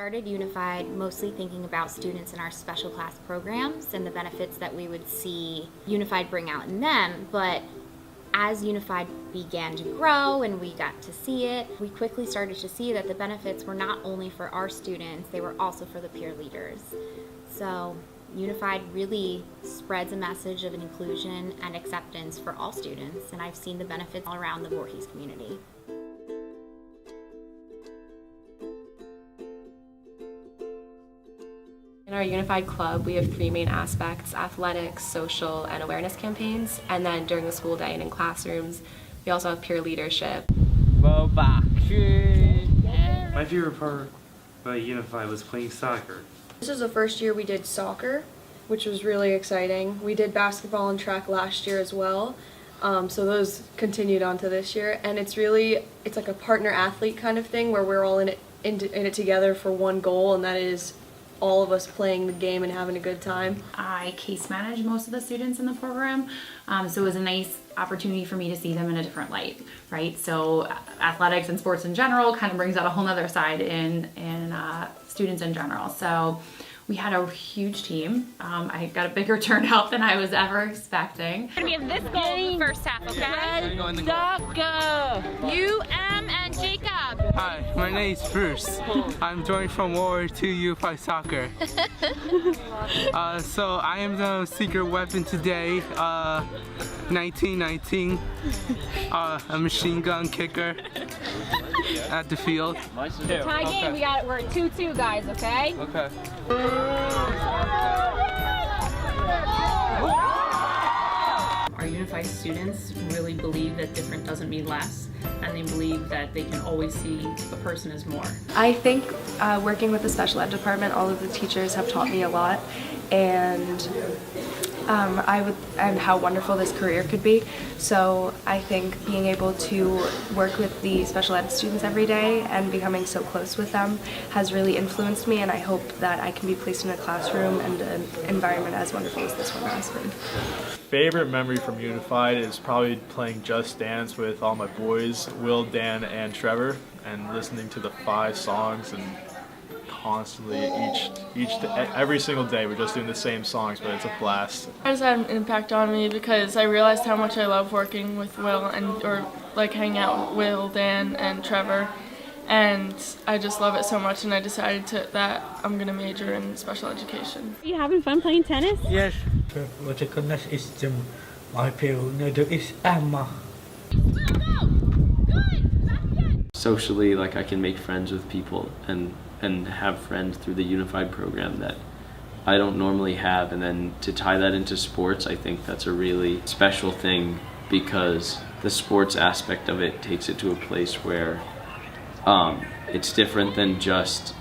started Unified mostly thinking about students in our special class programs and the benefits that we would see Unified bring out in them, but as Unified began to grow and we got to see it, we quickly started to see that the benefits were not only for our students, they were also for the peer leaders. So Unified really spreads a message of an inclusion and acceptance for all students, and I've seen the benefits all around the Voorhees community. In our Unified Club, we have three main aspects: athletics, social, and awareness campaigns. And then during the school day and in classrooms, we also have peer leadership. My favorite part about Unified was playing soccer. This is the first year we did soccer, which was really exciting. We did basketball and track last year as well, so those continued on to this year. And it's like a partner athlete kind of thing where we're all in it together for one goal, and that is all of us playing the game and having a good time. I case manage most of the students in the program, so it was a nice opportunity for me to see them in a different light, right? So athletics and sports in general kind of brings out a whole nother side in students in general. So we had a huge team. I got a bigger turnout than I was ever expecting. We're gonna be in this goal in the first half, okay? UM and Jacob. Hi, my name is Bruce. I'm joining from World War II Unified Soccer. So I am the secret weapon today, 1919, a machine gun kicker at the field. Tie game, we're at 2-2 guys, okay? Okay. Our Unified students really believe that different doesn't mean less, and they believe that they can always see a person as more. I think working with the special ed department, all of the teachers have taught me a lot, and and how wonderful this career could be. So I think being able to work with the special ed students every day and becoming so close with them has really influenced me, and I hope that I can be placed in a classroom and an environment as wonderful as this one has been. Favorite memory from Unified is probably playing Just Dance with all my boys, Will, Dan, and Trevor, and listening to the 5 songs and constantly every single day we're just doing the same songs, but it's a blast. It has had an impact on me because I realized how much I love working with Will or hanging out with Will, Dan, and Trevor, and I just love it so much, and I decided that I'm going to major in special education. Are you having fun playing tennis? Yes. My favorite is Emma. Socially, I can make friends with people and have friends through the Unified program that I don't normally have, and then to tie that into sports, I think that's a really special thing because the sports aspect of it takes it to a place where it's different than just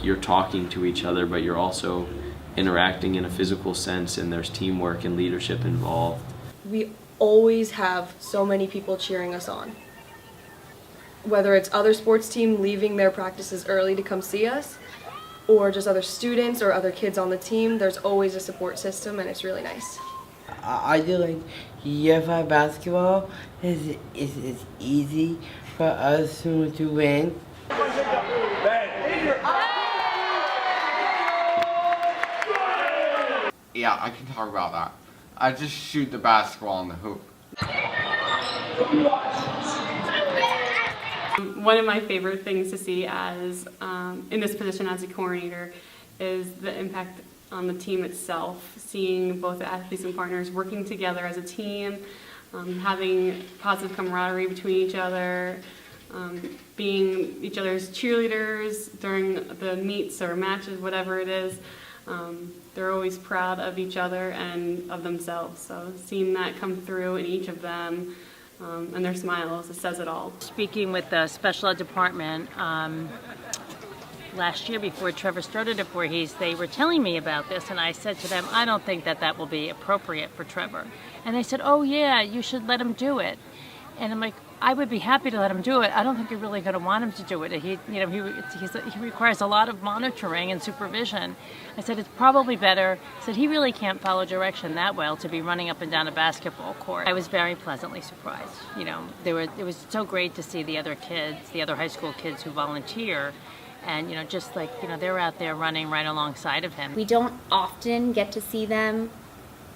you're talking to each other, but you're also interacting in a physical sense, and there's teamwork and leadership involved. We always have so many people cheering us on. Whether it's other sports team leaving their practices early to come see us, or just other students or other kids on the team, there's always a support system, and it's really nice. I do Unified basketball. It's easy for us to win. Yeah, I can talk about that. I just shoot the basketball in the hoop. One of my favorite things to see as in this position as a coordinator is the impact on the team itself, seeing both the athletes and partners working together as a team, having positive camaraderie between each other, being each other's cheerleaders during the meets or matches, whatever it is. They're always proud of each other and of themselves, so seeing that come through in each of them and their smiles, it says it all. Speaking with the special ed department last year before Trevor started at Voorhees, they were telling me about this, and I said to them, I don't think that will be appropriate for Trevor. And they said, oh yeah, you should let him do it. And I'm like, I would be happy to let him do it. I don't think you're really going to want him to do it. He requires a lot of monitoring and supervision. I said, it's probably better. I said, he really can't follow direction that well to be running up and down a basketball court. I was very pleasantly surprised. It was so great to see the other kids, the other high school kids who volunteer, And, just like, they're out there running right alongside of him. We don't often get to see them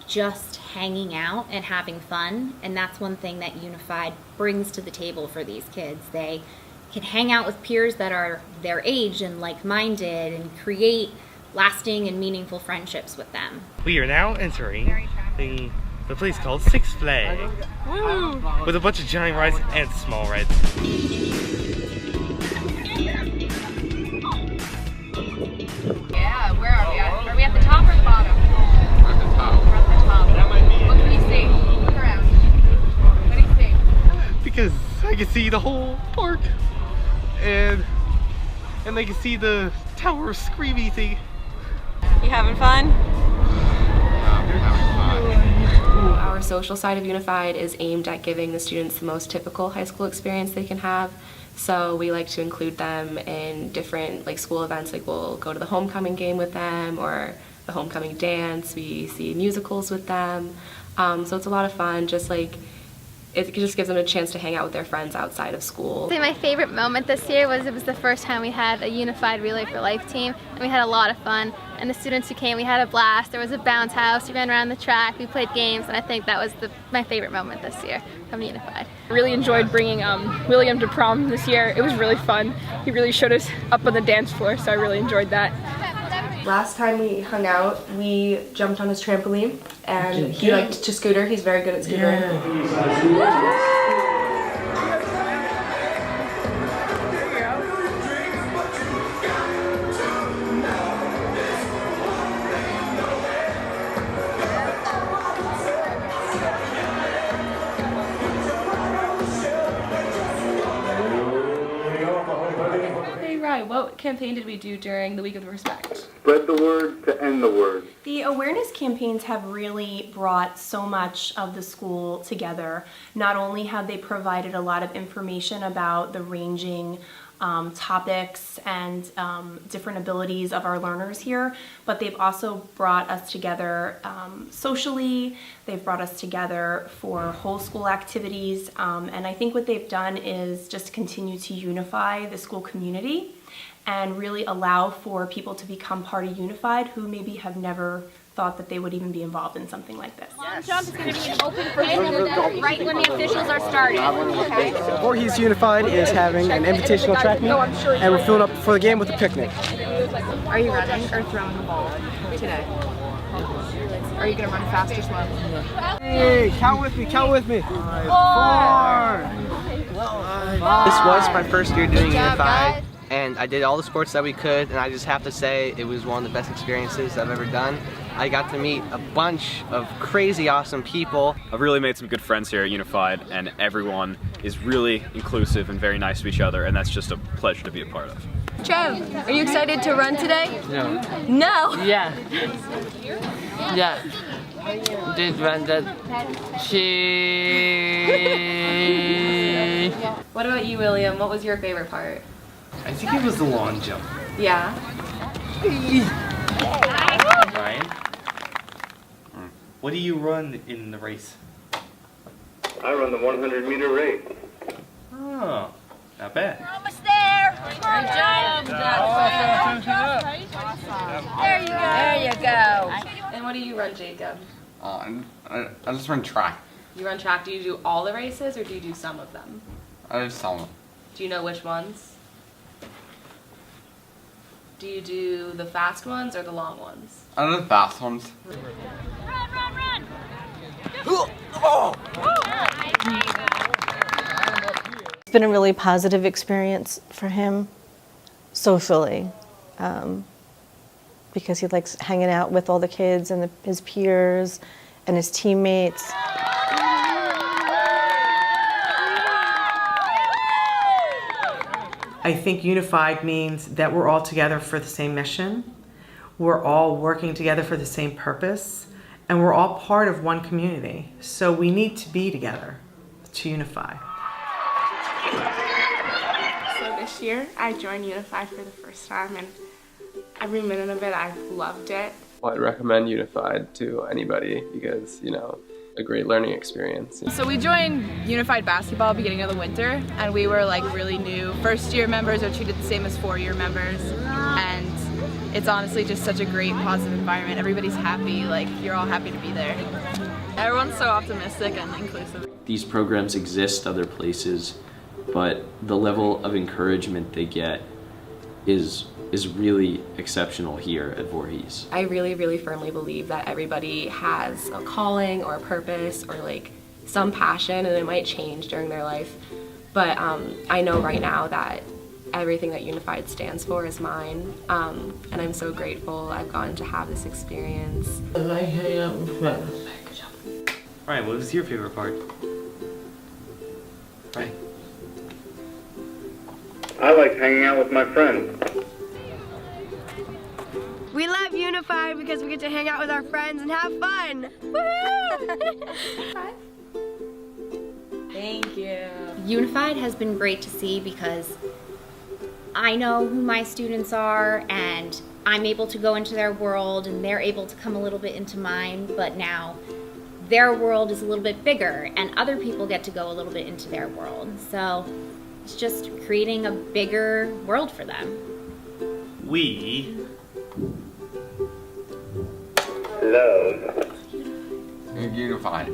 just hanging out and having fun, and that's one thing that Unified brings to the table for these kids. They can hang out with peers that are their age and like-minded and create lasting and meaningful friendships with them. We are now entering the place called Six Flags. Woo! With a bunch of giant rides and small rides. Yeah, where are we at? Are we at the top or the bottom? We're at the top. We're at the top. What can you see? Look around. What do you see? Because I can see the whole park. And I can see the Tower of Screamy thing. You having fun? Our social side of Unified is aimed at giving the students the most typical high school experience they can have. So we like to include them in different school events, like we'll go to the homecoming game with them or the homecoming dance. We see musicals with them. So it's a lot of fun, it just gives them a chance to hang out with their friends outside of school. My favorite moment this year was it was the first time we had a Unified Relay for Life team, and we had a lot of fun. And the students who came, we had a blast. There was a bounce house, we ran around the track, we played games, and I think that was my favorite moment this year from Unified. I really enjoyed bringing William to prom this year. It was really fun. He really showed us up on the dance floor, so I really enjoyed that. Last time we hung out, we jumped on his trampoline, and he liked to scooter. He's very good at scootering. What campaign did we do during the Week of Respect? Spread the word to end the word. The awareness campaigns have really brought so much of the school together. Not only have they provided a lot of information about the ranging topics and different abilities of our learners here, but they've also brought us together socially. They've brought us together for whole school activities, and I think what they've done is just continue to unify the school community and really allow for people to become part of Unified who maybe have never thought that they would even be involved in something like this. Long jump is going to be an open first right when the officials are starting. Okay. VHS Unified is having an invitational track meet, and we're filling up for the game with a picnic. Are you running or throwing the ball today? Are you going to run fast or slow? Hey, count with me, count with me. 4. This was my first year doing Unified, and I did all the sports that we could, and I just have to say it was one of the best experiences I've ever done. I got to meet a bunch of crazy awesome people. I've really made some good friends here at Unified, and everyone is really inclusive and very nice to each other, and that's just a pleasure to be a part of. Trev, are you excited to run today? No. No? Yeah. Yeah. Did run that. What about you, William? What was your favorite part? I think it was the long jump. Yeah? Ryan, what do you run in the race? I run the 100-meter race. Oh, not bad. Almost there. Great job. There you go. There you go. And what do you run, Jacob? I just run track. You run track. Do you do all the races or do you do some of them? I just tell them. Do you know which ones? Do you do the fast ones or the long ones? I do the fast ones. Run, run, run. It's been a really positive experience for him socially because he likes hanging out with all the kids and his peers and his teammates. I think unified means that we're all together for the same mission, we're all working together for the same purpose, and we're all part of one community. So we need to be together to unify. So this year I joined Unified for the first time, and every minute of it I've loved it. I'd recommend Unified to anybody because, a great learning experience. So we joined Unified Basketball beginning of the winter, and we were like really new. First-year members are treated the same as four-year members, and it's honestly just such a great positive environment. Everybody's happy, like you're all happy to be there. Everyone's so optimistic and inclusive. These programs exist other places, but the level of encouragement they get is really exceptional here at Voorhees. I really, really firmly believe that everybody has a calling or a purpose or like some passion, and it might change during their life. But I know right now that everything that Unified stands for is mine, and I'm so grateful I've gotten to have this experience. I like hanging out with friends. Ryan, what was your favorite part? Right. I like hanging out with my friends. We love Unified because we get to hang out with our friends and have fun. Woohoo! Thank you. Unified has been great to see because I know who my students are and I'm able to go into their world and they're able to come a little bit into mine, but now their world is a little bit bigger and other people get to go a little bit into their world. So it's just creating a bigger world for them. We love Unified.